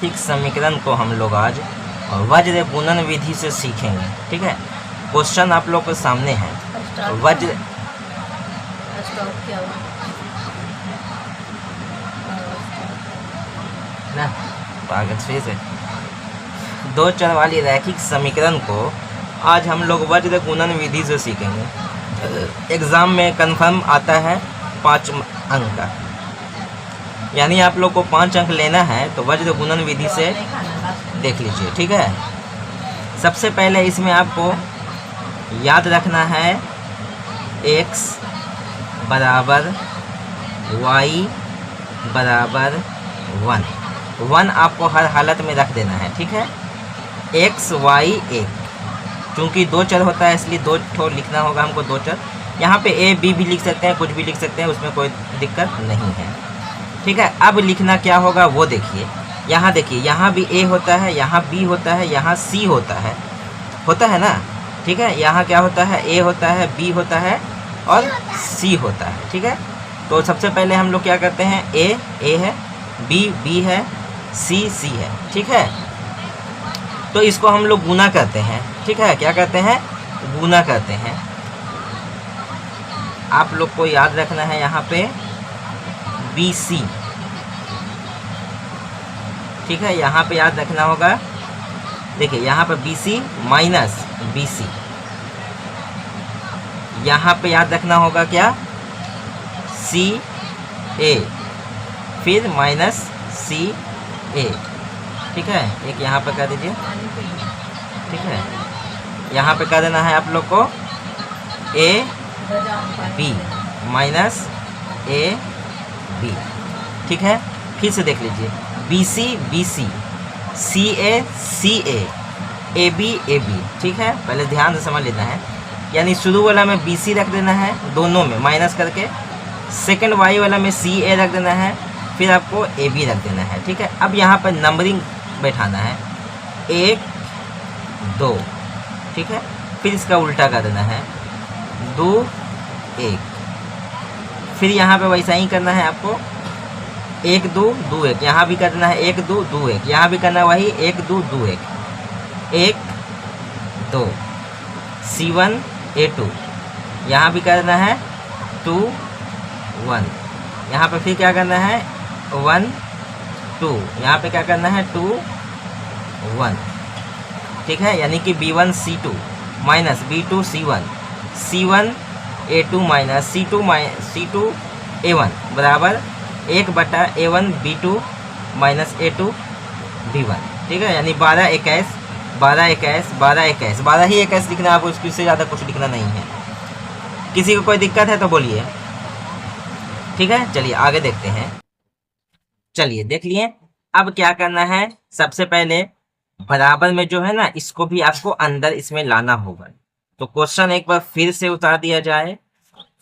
ठीक समीकरण को हम लोग आज वज्र गुणन विधि से सीखेंगे। ठीक है, क्वेश्चन आप लोग के सामने है। वज्र ना फिर से दो चर वाली रैखिक समीकरण को आज हम लोग वज्र गुणन विधि से सीखेंगे। एग्जाम में कंफर्म आता है 5 अंक का, यानी आप लोग को 5 अंक लेना है तो वज्र गुणन विधि से देख लीजिए। ठीक है, सबसे पहले इसमें आपको याद रखना है x बराबर y बराबर 1 आपको हर हालत में रख देना है। ठीक है, x y 1, चूँकि 2 चर होता है इसलिए 2 ठो लिखना होगा हमको, 2 चर। यहाँ पे a b भी लिख सकते हैं, कुछ भी लिख सकते हैं, उसमें कोई दिक्कत नहीं है। ठीक है, अब लिखना क्या होगा वो देखिए। यहाँ देखिए, यहाँ भी a होता है, यहाँ b होता है, यहाँ c होता है ना। ठीक है, यहाँ क्या होता है, a होता है, b होता है और c होता है। ठीक है, तो सबसे पहले हम लोग क्या करते हैं, a है, b है, c है। ठीक है, तो इसको हम लोग गुना करते हैं। ठीक है, क्या करते हैं, गुना करते हैं। आप लोग को याद रखना है यहाँ पे BC। ठीक है, यहाँ पे याद रखना होगा, देखिए यहाँ पे BC माइनस BC, यहाँ पे याद रखना होगा क्या, CA फिर माइनस CA। ठीक है, एक यहाँ पे कर दीजिए। ठीक है, यहाँ पे कर देना है आप लोग को AB माइनस AB। ठीक है, फिर से देख लीजिए, BC CA AB। ठीक है, पहले ध्यान से समझ लेना है, यानी शुरू वाला में BC रख देना है, दोनों में माइनस करके, सेकंड y वाला में CA रख देना है, फिर आपको AB रख देना है। ठीक है, अब यहाँ पर नंबरिंग बैठाना है 1 2। ठीक है, फिर इसका उल्टा कर देना है 2 1, फिर यहाँ पे वैसा ही करना है आपको 1 2 2 1, यहाँ भी करना है 1 2 2 1, यहाँ भी करना है वही 1 2 2 1, 1 2 C1 A2, यहाँ भी करना है 2 1, यहाँ पे फिर क्या करना है 1 2, यहाँ पे क्या करना है 2 1। ठीक है, यानी कि B1 C2 minus B2 C1, C1 A2 minus C2 A1 बराबर 1/A1 B2 minus A2 B1। ठीक है, यानी 12 21 12 21 12 21, 12 ही 21 लिखना है आपको, इससे ज़्यादा कुछ लिखना नहीं है। किसी को कोई दिक्कत है तो बोलिए। ठीक है, चलिए आगे देखते हैं। चलिए देख लिए, अब क्या करना है, सबसे पहले बराबर में जो है ना, इसको भी आपको अंदर इसमें लाना होगा। तो क्वेश्चन एक बार फिर से उतार दिया जाए,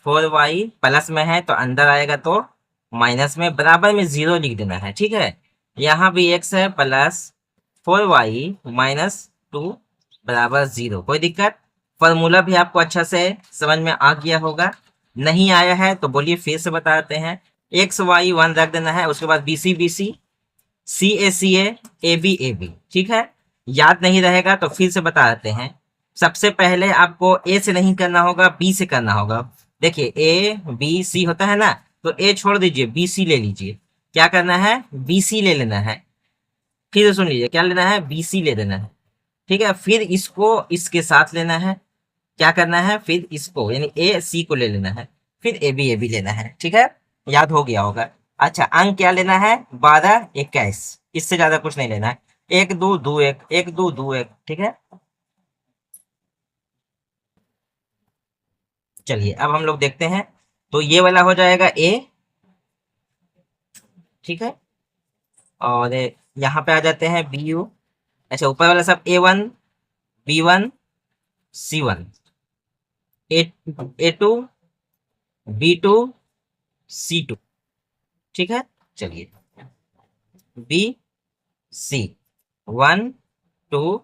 4y प्लस में है तो अंदर आएगा तो माइनस में, बराबर में 0 लिख देना है। ठीक है, यहाँ भी x है प्लस 4y माइनस 2 बराबर 0। कोई दिक्कत, फॉर्मूला भी आपको अच्छा से समझ में आ गया होगा। नहीं आया है तो बोलिए, फिर से बताते हैं। x y 1 रख देना है, उसके बाद BC CA AB। ठीक है, याद नहीं रहेगा तो फिर से बता देते हैं। सबसे पहले आपको A से नहीं करना होगा, B से करना होगा। देखिए ABC होता है ना, तो A छोड़ दीजिए, BC ले लीजिए। क्या करना है, BC ले लेना है। फिर सुन लीजिए, क्या लेना है, BC ले लेना है। ठीक है, फिर इसको इसके साथ लेना है। क्या करना है, फिर इसको यानी AC को ले लेना है, फिर AB लेना है। ठीक है, याद हो गया होगा। अच्छा, अंक क्या लेना है, 12 21, इससे ज्यादा कुछ नहीं लेना है। 1 2 2 1 1 2 2 1। ठीक है, चलिए अब हम लोग देखते हैं। तो ये वाला हो जाएगा A। ठीक है, और यहाँ पे आ जाते हैं BU। अच्छा, ऊपर वाला सब A1 B1 C1 A2 B2 C2। ठीक है, चलिए BC 1 2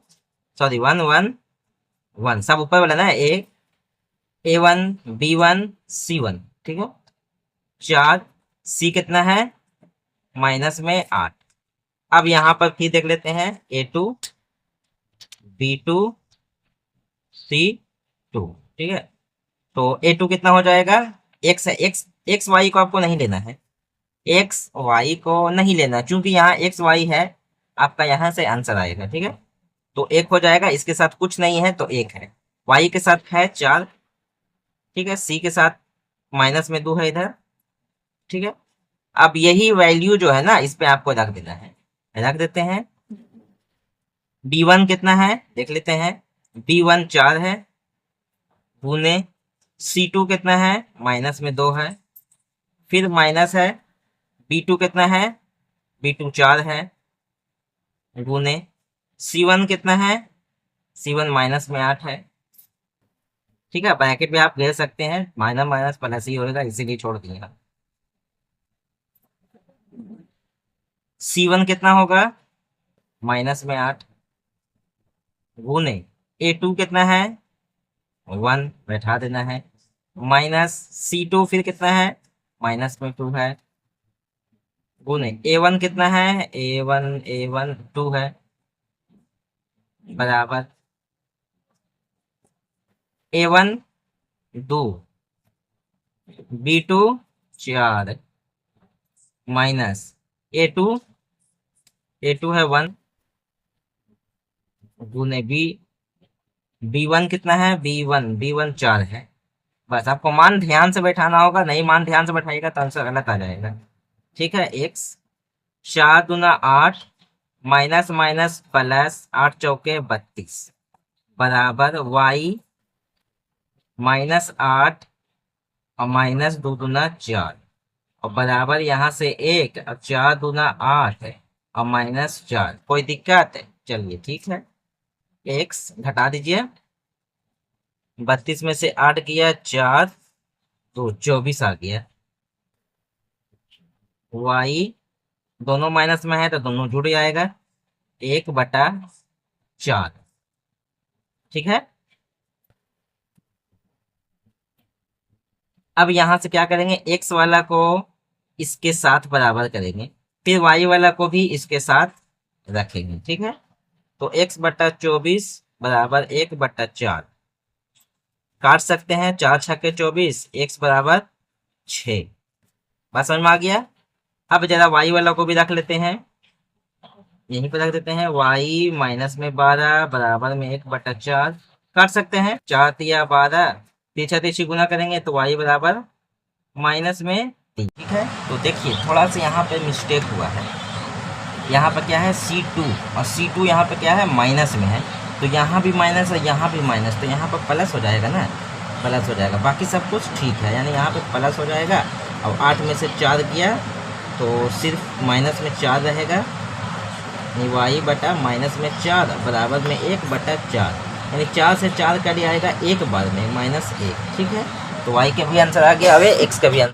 सॉरी 1 1 1, सब ऊपर वाला ना, A1 B1 C1। ठीक है, 4 C कितना है, माइनस में 8। अब यहाँ पर फिर देख लेते हैं A2 B2 C2, ठीक है। तो A2 कितना हो जाएगा, x है, x y को आपको नहीं लेना है, x y को नहीं लेना, क्योंकि यहाँ x y है, आपका यहाँ से आंसर आएगा, ठीक है। तो 1 हो जाएगा, इसके साथ कुछ नहीं है तो 1 है, y के साथ है 4, ठीक है, c के साथ माइनस में 2 है इधर, ठीक है। अब यही वैल्यू जो है ना, इस पे आपको रख देना है, रख देते हैं। b1 कितना है देख लेते हैं, b1 4 है, गुने c2 कितना है, माइनस में 2 है, फिर माइनस है, b2 कितना है, b2 4 है, गुने c1 कितना है, c1 माइनस में 8 है, ठीक है। ब्रैकेट में आप ले सकते हैं, माइनस माइनस प्लस ही होगा, इसीलिए छोड़ दिया। c1 कितना होगा, माइनस में 8, गुने a2 कितना है, 1 बैठा देना है, माइनस c2 फिर कितना है, माइनस में 2 है, गुने a1 कितना है, a1 2 है, बराबर a1 2 b2 4 माइनस a2 है 1, गुने b1 कितना है, b1 4 है। बस आपको मान ध्यान से बैठाना होगा, नहीं मान ध्यान से बैठाइएगा तो आंसर गलत आ जाएगा, ठीक है। x 4 दूना 8 माइनस माइनस प्लस 8 चौके 32 बराबर y माइनस 8 और माइनस 2 दूना 4 और बराबर यहाँ से 1 और 4 दूना 8 है और माइनस 4। कोई दिक्कत है, चलिए ठीक है, x घटा दीजिए, 32 में से 8 गया 4 तो 24 आ गया, y दोनों माइनस में है तो दोनों जुड़ जाएगा, 1/4, ठीक है। अब यहां से क्या करेंगे, x वाला को इसके साथ बराबर करेंगे, फिर y वाला को भी इसके साथ रखेंगे, ठीक है। तो x/24 बराबर 1/4 काट सकते हैं, 4 छक्के 24, x बराबर 6। बात समझ में आ गया। अब जरा y वाला को भी रख लेते हैं, यहीं पर रख देते हैं, y माइनस में 12 बराबर में 1/4 काट सकते हैं, 4 तिया 12, तीछा तीछी गुना करेंगे तो y बराबर माइनस में 3, ठीक है। तो देखिए थोड़ा सा यहाँ पे मिस्टेक हुआ है, यहाँ पर क्या है C2 और C2 यहाँ पे क्या है माइनस में है, तो यहाँ भी माइनस है, यहाँ भी माइनस, तो यहाँ पर प्लस हो जाएगा ना, प्लस हो जाएगा, बाकी सब कुछ ठीक है, यानी यहाँ पे प्लस हो जाएगा। और 8 में से 4 गया तो सिर्फ माइनस में 4 रहेगा, y बटा माइनस में 4 बराबर में 1/4, यानी 4 से 4 का आएगा एक बार में -1, ठीक है। तो y का भी आंसर आ गया, अब x का भी आंसर